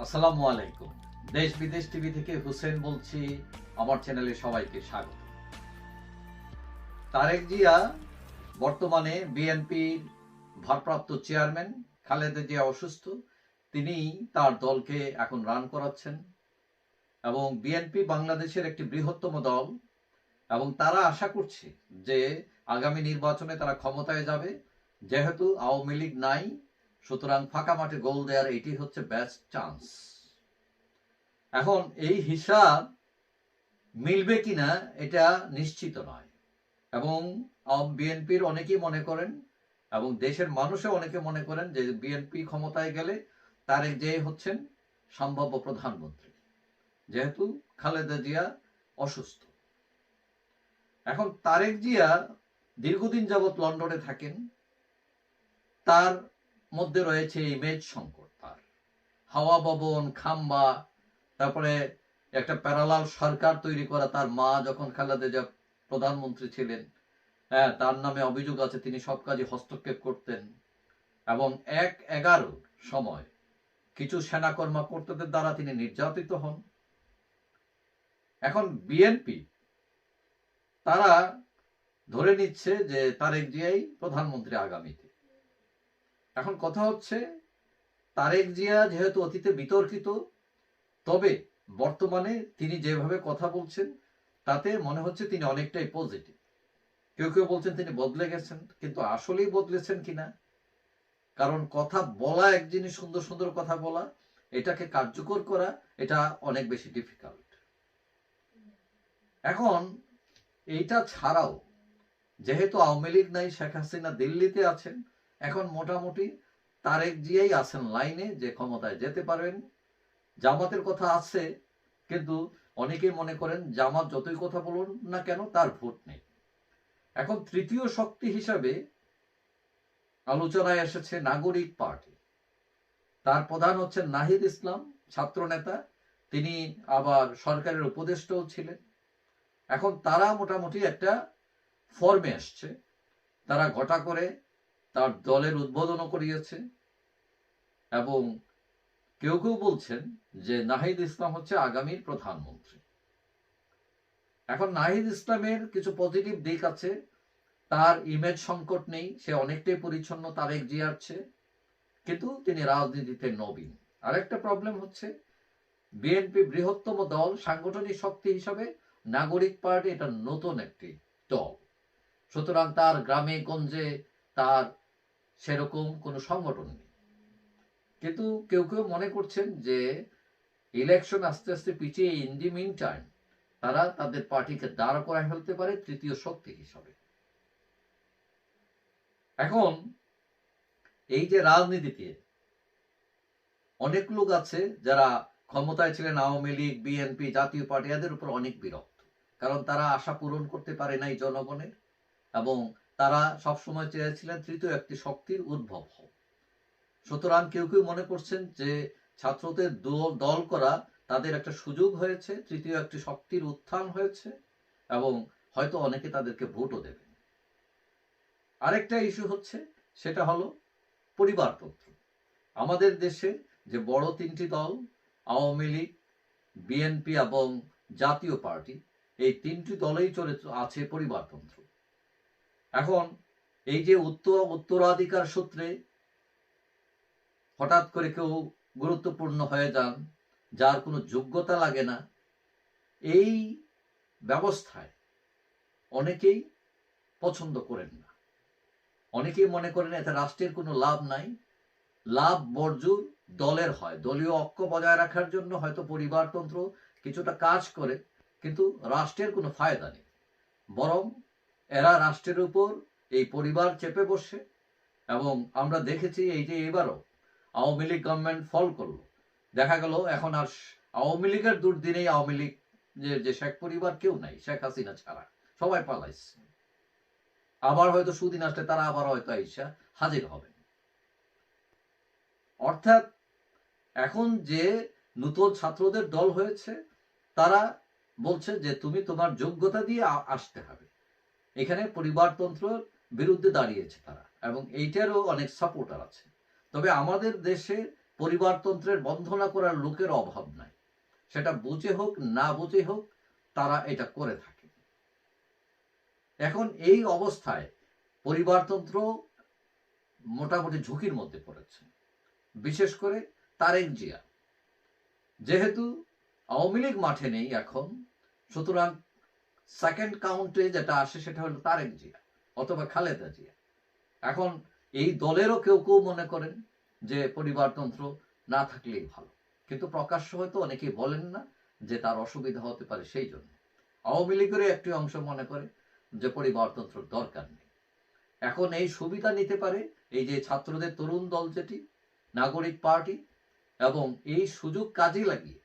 আসসালামু আলাইকুম। দেশ বিদেশ টিভি থেকে হুসেন বলছি। আমার চ্যানেলে সবাইকে স্বাগত। তারেক জিয়া বর্তমানে বিএনপির ভারপ্রাপ্ত চেয়ারম্যান। খালেদা জিয়া অসুস্থ, তিনি তার দলকে এখন রান করাচ্ছেন এবং বিএনপি বাংলাদেশের একটি বৃহত্তম দল এবং তারা আশা করছে যে আগামী নির্বাচনে তারা ক্ষমতায় যাবে। যেহেতু আওয়ামী লীগ নাই, সুতরাং ফাঁকা মাঠে গোল দেওয়ার এটি হচ্ছে বেস্ট চান্স। এখন এই হিসাব মিলবে কিনা এটা নিশ্চিত নয় এবং বিএনপির অনেকেই মনে করেন এবং দেশের মানুষও অনেকে মনে করেন যে বিএনপি ক্ষমতায় গেলে তারেক জিয়া হচ্ছেন সম্ভাব্য প্রধানমন্ত্রী, যেহেতু খালেদা জিয়া অসুস্থ। এখন তারেক জিয়া দীর্ঘদিন যাবৎ লন্ডনে থাকেন, তার মধ্যে রয়েছে ইমেজ সংকট। তার হাওয়া ভবন, খাম্বা, তারপরে একটা প্যারালাল সরকার তৈরি করা। তার মা যখন খালেদা জিয়া প্রধানমন্ত্রী ছিলেন, হ্যাঁ, তার নামে অভিযোগ আছে তিনি সব কাজে হস্তক্ষেপ করতেন এবং ১/১১ সময় কিছু সেনা কর্মকর্তাদের দ্বারা তিনি নির্যাতিত হন। এখন বিএনপি তারা ধরে নিচ্ছে যে তারেক জিয়াই প্রধানমন্ত্রী আগামীতে। এখন কথা হচ্ছে, তারেক জিয়া যেহেতু অতীতে বিতর্কিত, তবে বর্তমানে তিনি যেভাবে কথা বলছেন তাতে মনে হচ্ছে তিনি অনেকটাই পজিটিভ। কেউ কেউ বলছেন তিনি বদলে গেছেন, কিন্তু আসলেই বদলেছেন কিনা, কারণ কথা বলা এক জিনিস, সুন্দর সুন্দর কথা বলা, এটাকে কার্যকর করা এটা অনেক বেশি ডিফিকাল্ট। এখন এইটা ছাড়াও যেহেতু আওয়ামী লীগ নাই, শেখ হাসিনা দিল্লিতে আছেন, এখন মোটামুটি তারেক জিয়াই আছেন লাইনে যে ক্ষমতায় যেতে পারেন। জামাতের কথা আছে, কিন্তু অনেকেই মনে করেন জামাত যতই কথা বলুন না কেন তার ভোট নেই। এখন তৃতীয় শক্তি হিসাবে আলোচনায় এসেছে নাগরিক পার্টি। তার প্রধান হচ্ছেন নাহিদ ইসলাম, ছাত্র নেতা। তিনি আবার সরকারের উপদেষ্টাও ছিলেন। এখন তারা মোটামুটি একটা ফর্মে আসছে, তারা ঘটা করে তার দলের উদ্বোধনও করিয়েছে এবং কেউ কেউ বলছেন যে নাহিদ ইসলাম হচ্ছে আগামীর প্রধানমন্ত্রী। এখন নাহিদ ইসলামের কিছু পজিটিভ দিক আছে, তার ইমেজ সংকট নেই, সে অনেকটাই পরিচ্ছন্ন তারেক জিয়ার চেয়ে, কিন্তু তিনি রাজনীতিতে নবীন। আরেকটা প্রবলেম হচ্ছে, বিএনপি বৃহত্তম দল, সাংগঠনিক শক্তি হিসাবে নাগরিক পার্টি এটা নতুন একটি দল, সুতরাং তার গ্রামে গঞ্জে তার সেরকম কোনো সংগঠন নেই। কিন্তু কেউ কেউ মনে করছেন যে ইলেকশন আস্তে আস্তে পিছিয়ে, ইন দি মিন টাইম তারা তাদের পার্টিকে দাঁড় করায় ফেলতে পারে তৃতীয় শক্তি হিসাবে। এখন এই যে রাজনীতিতে অনেক লোক আছে যারা ক্ষমতায় ছিলেন, আওয়ামী লীগ, বিএনপি, জাতীয় পার্টি, এদের উপর অনেক বিরক্ত, কারণ তারা আশা পূরণ করতে পারে নাই জনগণের এবং তারা সবসময় চেয়েছিলেন তৃতীয় একটি শক্তির উদ্ভব হোক। সুতরাং কেউ কেউ মনে করছেন যে ছাত্রদের দল করা তাদের একটা সুযোগ হয়েছে, তৃতীয় একটি শক্তির উত্থান হয়েছে এবং হয়তো অনেকে তাদেরকে ভোটও দেবেন। আরেকটা ইস্যু হচ্ছে, সেটা হলো পরিবারতন্ত্র। আমাদের দেশে যে বড় তিনটি দল, আওয়ামী লীগ, বিএনপি এবং জাতীয় পার্টি, এই তিনটি দলেই চলে আছে পরিবারতন্ত্র। এখন এই যে উত্তরাধিকার সূত্রে হঠাৎ করে কেউ গুরুত্বপূর্ণ হয়ে যান, যার কোনো যোগ্যতা লাগে না, এই ব্যবস্থায় অনেকেই পছন্দ করেন না। অনেকেই মনে করেন এতে রাষ্ট্রের কোনো লাভ নাই, লাভ বর্জুর দলের হয়, দলীয় ঐক্য বজায় রাখার জন্য হয়তো পরিবারতন্ত্র কিছুটা কাজ করে, কিন্তু রাষ্ট্রের কোনো ফায়দা নেই। বরং এরা রাষ্ট্রের উপর এই পরিবার চেপে বসে এবং আমরা দেখেছি এই যে এবারও আওয়ামী লীগ গভর্নমেন্ট ফল করলো, দেখা গেল এখন আর আওয়ামী লীগের দুর্দিনেই আওয়ামী লীগ যে শেখ পরিবার কেউ নাই, শেখ হাসিনা ছাড়া সবাই পালাইছে। আবার হয়তো সুদিন আসলে তারা আবার হয়তো আইসা হাজির হবেন। অর্থাৎ এখন যে নতুন ছাত্রদের দল হয়েছে, তারা বলছে যে তুমি তোমার যোগ্যতা দিয়ে আসতে হবে। এখানে পরিবারতন্ত্রের বিরুদ্ধে দাঁড়িয়েছে তারা এবং এইটারও অনেক সাপোর্টার আছে। তবে আমাদের দেশে পরিবারতন্ত্রের বন্ধনা করার লোকের অভাব নাই। সেটা বুঝে হোক না বুঝে হোক তারা এটা করে থাকে। এখন এই অবস্থায় পরিবারতন্ত্র মোটামুটি ঝুঁকির মধ্যে পড়েছে, বিশেষ করে তারেক জিয়া। যেহেতু আওয়ামী লীগ মাঠে নেই এখন, সুতরাং সেকেন্ড কাউন্টে যেটা আসে সেটা হলো তারেক জিয়া অথবা খালেদা জিয়া। এখন এই দলেরও কেউ কেউ মনে করেন যে পরিবারতন্ত্র না থাকলেই ভালো, কিন্তু প্রকাশ্য হয়তো অনেকেই বলেন না যে তার অসুবিধা হতে পারে। সেই জন্য আওয়ামী লীগের একটি অংশ মনে করে যে পরিবারতন্ত্র দরকার নেই। এখন এই সুবিধা নিতে পারে এই যে ছাত্রদের তরুণ দল, যেটি নাগরিক পার্টি, এবং এই সুযোগ কাজে লাগিয়ে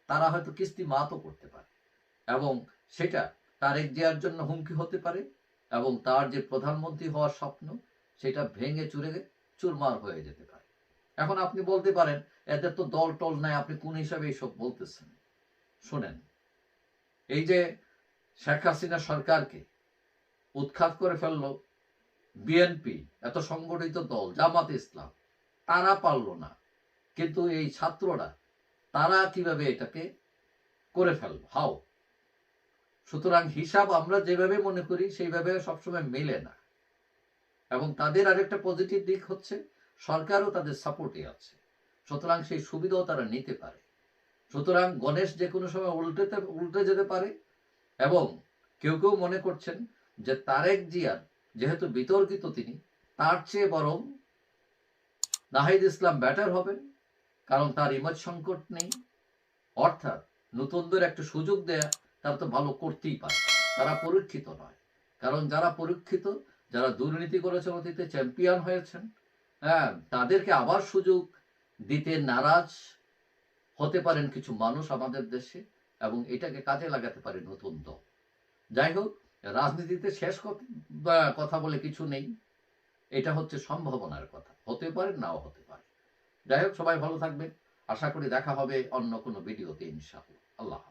তারা হয়তো কিস্তি মাতও করতে পারে, এবং সেটা তারেক জিয়ার জন্য হুমকি হতে পারে, এবং তার যে প্রধানমন্ত্রী হওয়ার স্বপ্ন সেটা ভেঙে চুরে চুরমার হয়ে যেতে পারে। এখন আপনি বলতে পারেন এদের তো দল টল নাই, আপনি কোন হিসাবে এইসব বলতেছেন? শোনেন, এই যে শেখ হাসিনা সরকারকে উৎখাত করে ফেললো বিএনপি, এত সংগঠিত দল, জামাত ইসলাম, তারা পারল না, কিন্তু এই ছাত্ররা তারা কিভাবে এটাকে করে ফেললো, হাও। সুতরাং হিসাব আমরা যেভাবে মনে করি সেইভাবে সবসময় মেলে না। এবং তাদের আরেকটা পজিটিভ দিক হচ্ছে সরকারও তাদের সাপোর্টে আছে, সুতরাং সেই সুবিধাও তারা নিতে পারে। সুতরাং গণেশ যে কোনো সময় উল্টে যেতে পারে। এবং কেউ কেউ মনে করছেন যে তারেক জিয়ার যেহেতু বিতর্কিত তিনি, তার চেয়ে বরং নাহিদ ইসলাম ব্যাটার হবেন, কারণ তার ইমেজ সংকট নেই। অর্থাৎ নতুনদের একটা সুযোগ দেয়া, তারা তো ভালো করতেই পারে, তারা পরীক্ষিত নয়। কারণ যারা পরীক্ষিত, যারা দুর্নীতি করেছেন, অতীতে চ্যাম্পিয়ন হয়েছেন, হ্যাঁ, তাদেরকে আবার সুযোগ দিতে নারাজ হতে পারেন কিছু মানুষ আমাদের দেশে, এবং এটাকে কাজে লাগাতে পারে নতুন দল। যাই হোক, রাজনীতিতে শেষ কথা বলে কিছু নেই, এটা হচ্ছে সম্ভাবনার কথা, হতে পারে নাও হতে পারে। যাই হোক, সবাই ভালো থাকবেন, আশা করি দেখা হবে অন্য কোনো ভিডিওতে ইনশাআল্লাহ। আল্লাহ।